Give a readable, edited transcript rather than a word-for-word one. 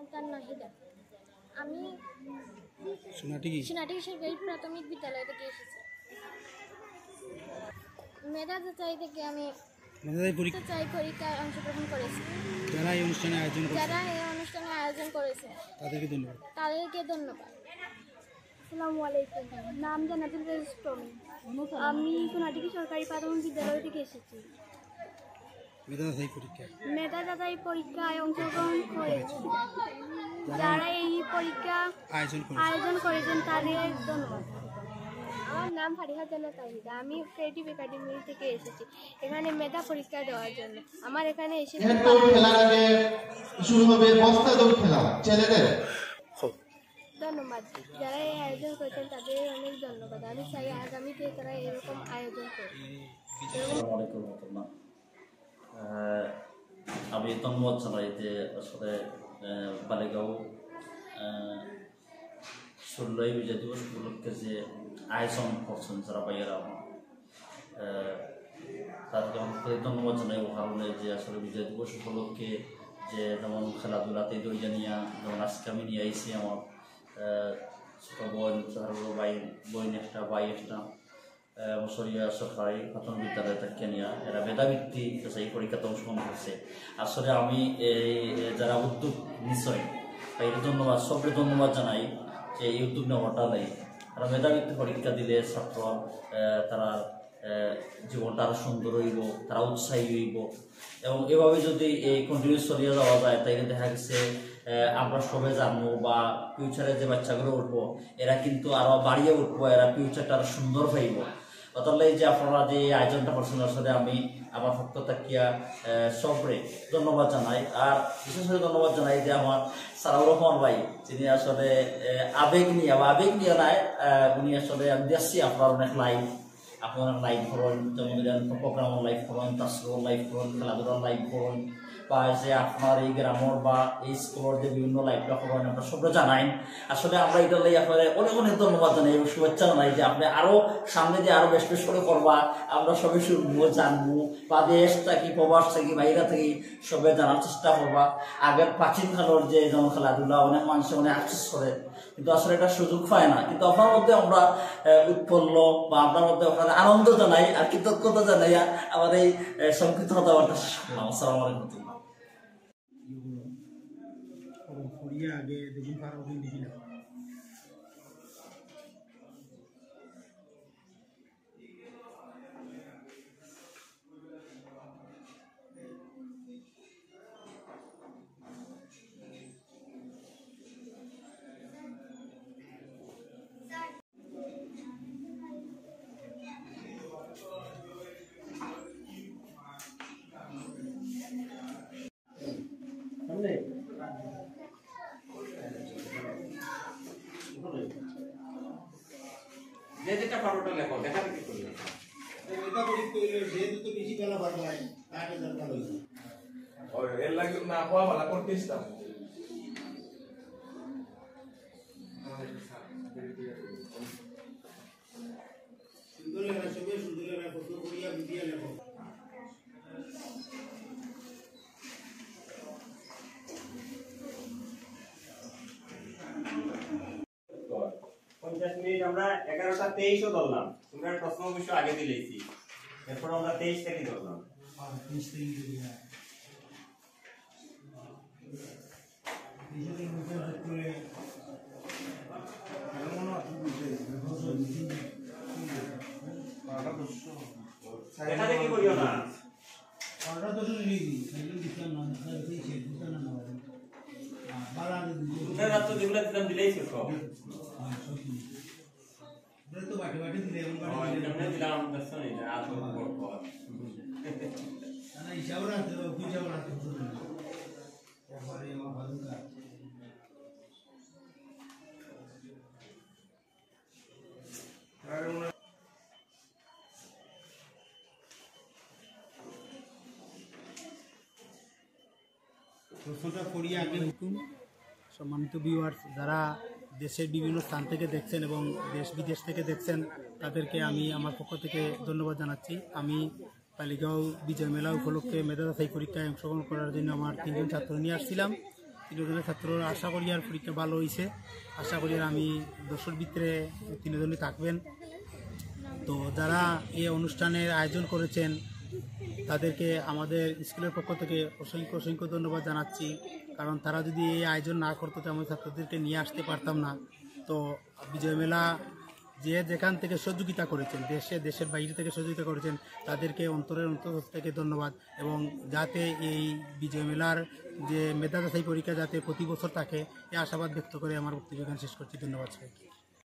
সন্তান নাহিদা। আমি সোনাটি সরকারি প্রাথমিক বিদ্যালয় থেকে এসেছি। মেধা যাচাই থেকে আমি পরীক্ষায় অংশগ্রহণ করেছি। যারা এই অনুষ্ঠানে আয়োজন করেছে তাদেরকে ধন্যবাদ। আসসালামু আলাইকুম। নাম জান্নাতুল ফেরদৌস টমি। আমি সোনাটি সরকারি প্রাথমিক বিদ্যালয় থেকে এসেছি। মেধা যাচাই পরীক্ষায় অংশগ্রহণ করেছি। যারা এই পরীক্ষা আয়োজন করেছেন তাদের ধন্যবাদ। আমার নাম ফারিহা জান্নাত তাহিদা। আমি ক্রিয়েটিভ একাডেমি থেকে এসেছি এখানে মেধা পরীক্ষা দেওয়ার জন্য। আমার এখানে এসে ধন্যবাদ। যারা এই আয়োজন করেছেন তাদের অনেক ধন্যবাদ। আমি চাই আগামীতে তারা এরকম আয়োজন করে। আমি ধন্যবাদ জানাই যে আসলে বালিগাঁও 16ই বিজয় দিবস উপলক্ষে যে আয়োজন করছেন যারা ভাইয়েরা তাদেরকে অনেক ধন্যবাদ জানাই। ও কারণে যে আসলে বিজয় দিবস উপলক্ষে যে যেমন খেলাধুলাতে দড়িয়া নিয়ে যেমন আজকে আমি নিয়ে আইসি আমার ছোটো বোন বোন একটা ভাই একটা মশরিয়া সরকারি প্রাথমিক বিদ্যালয় থেকে নিয়ে এরা মেধাবৃত্তি এই পরীক্ষাতে অংশগ্রহণ করছে। আসলে আমি এই যারা উদ্যোগ নিশ্চয় তাই ধন্যবাদ সবকে ধন্যবাদ জানাই যে এই উদ্যোগ নেওয়াটা নেই। তারা মেধাবৃত্তি পরীক্ষা দিলে ছাত্র তারা জীবনটা আরও সুন্দর হইব, তারা উৎসাহী হইব এবং এভাবে যদি এই কন্টিনিউ চলিয়ে যাওয়া যায় তাইলে দেখা গেছে আমরা সবে জানবো বা ফিউচারে যে বাচ্চাগুলো উঠবো এরা কিন্তু আরও বাড়িয়ে উঠবো, এরা ফিউচারটা আরও সুন্দর পাইব। অতএব যে আপনারা যে আয়োজনটা করছেন আসলে আমি আমার পক্ষ থেকে সবরে ধন্যবাদ জানাই। আর বিশেষ করে ধন্যবাদ জানাই যে আমার সারাউর রহমান ভাই যিনি আসলে আবেগ নিয়ে নাই উনি আসলে আমি দেখছি আপনার অনেক লাইভ লাইভ করেন, যেমন প্রোগ্রামের লাইভ করেন, তাস্কর লাইভ করেন, খেলাধুলার লাইভ করেন বা যে আপনার এই গ্রামের বা এই স্কুলের যে বিভিন্ন লাইভটা করেন আমরা সবটা জানাই। আসলে আমরা এটা লাই আপনার অনেক অনেক ধন্যবাদ জানাই এবং শুভেচ্ছা জানাই যে আপনি আরও সামনে দিয়ে আরও বেশ বেশ করে করবা, আমরা সবাই শুনবো জানবো বা দেশ থাকি প্রবাস থাকি বাইরে থাকি সবাই জানার চেষ্টা করবা। আগের প্রাচীন কালের যে যেমন খেলাধুলা অনেক মানুষ অনেক আফসোস করে কিন্তু আসলে এটা সুযোগ পায় না, কিন্তু আপনার মধ্যে আমরা উৎফুল্ল বা আপনার মধ্যে আপনার আনন্দ জানাই আর কৃতজ্ঞতা জানাই আমার এই সংক্ষিপ্ত কথাবার্তা শেষ করলাম। আসসালামু আলাইকুম। আগে দেখুন যেটা পারোটা লেখো দেখাতে কি করবে এটা পরীক্ষা হইলো যেহেতু তো বেশি বেলা পারো নাই তাকে দরকার হইছে ওই এর লাগি না কোয়া ভালো করতেছ না সুন্দর লেখা সবে সুন্দর লেখা কত করিয়া ভিডিও লেখো আমরা 11:23 ধরলাম, তোমরা প্রশ্ন বিষয় আগে দিলেছি, এরপর আমরা 23 থেকে ধরলাম। 23 থেকে দিলাম নিজেদের মুখে করে এখানে কি করিও না অর্ডার তো নিয়ে দিই সেগুলো দিতাম না সেই শেষ দিতাম না বালা তোমরা রাত তো যেগুলো দিতাম দিলেই শেষ সব তো বাটি বাটি দিলে এমন বাটি দিলে দিলাম দর্শনই না আর সব করব না হিসাব রাখতে বুঝাও রাখতে হবে না এবারে আমার ভালো কাজ প্রশ্নটা করি আগে হুকুম। সম্মানিত ভিউয়ার্স যারা দেশের বিভিন্ন স্থান থেকে দেখছেন এবং দেশ বিদেশ থেকে দেখছেন তাদেরকে আমি আমার পক্ষ থেকে ধন্যবাদ জানাচ্ছি। আমি বালিগাঁও বিজয় মেলা উপলক্ষে মেধা যাচাই পরীক্ষায় অংশগ্রহণ করার জন্য আমার 3জন ছাত্র নিয়ে আসছিলাম। তিনজনের ছাত্ররা আশা করি আর পরীক্ষা ভালো হয়েছে, আশা করি আর আমি দর্শক ভিতরে তিনজনই থাকবেন। তো যারা এই অনুষ্ঠানের আয়োজন করেছেন তাদেরকে আমাদের স্কুলের পক্ষ থেকে অসংখ্য অসংখ্য ধন্যবাদ জানাচ্ছি, কারণ তারা যদি এই আয়োজন না করতো তো আমি ছাত্রদেরকে নিয়ে আসতে পারতাম না। তো বিজয় মেলা যে যেখান থেকে সহযোগিতা করেছেন, দেশের বাইরে থেকে সহযোগিতা করেছেন, তাদেরকে অন্তরের অন্তর থেকে ধন্যবাদ। এবং যাতে এই বিজয় মেলার যে মেধা যাচাই পরীক্ষা যাতে প্রতি বছর থাকে এই আশাবাদ ব্যক্ত করে আমার বক্তব্য এখানে শেষ করছি। ধন্যবাদ সবাইকে।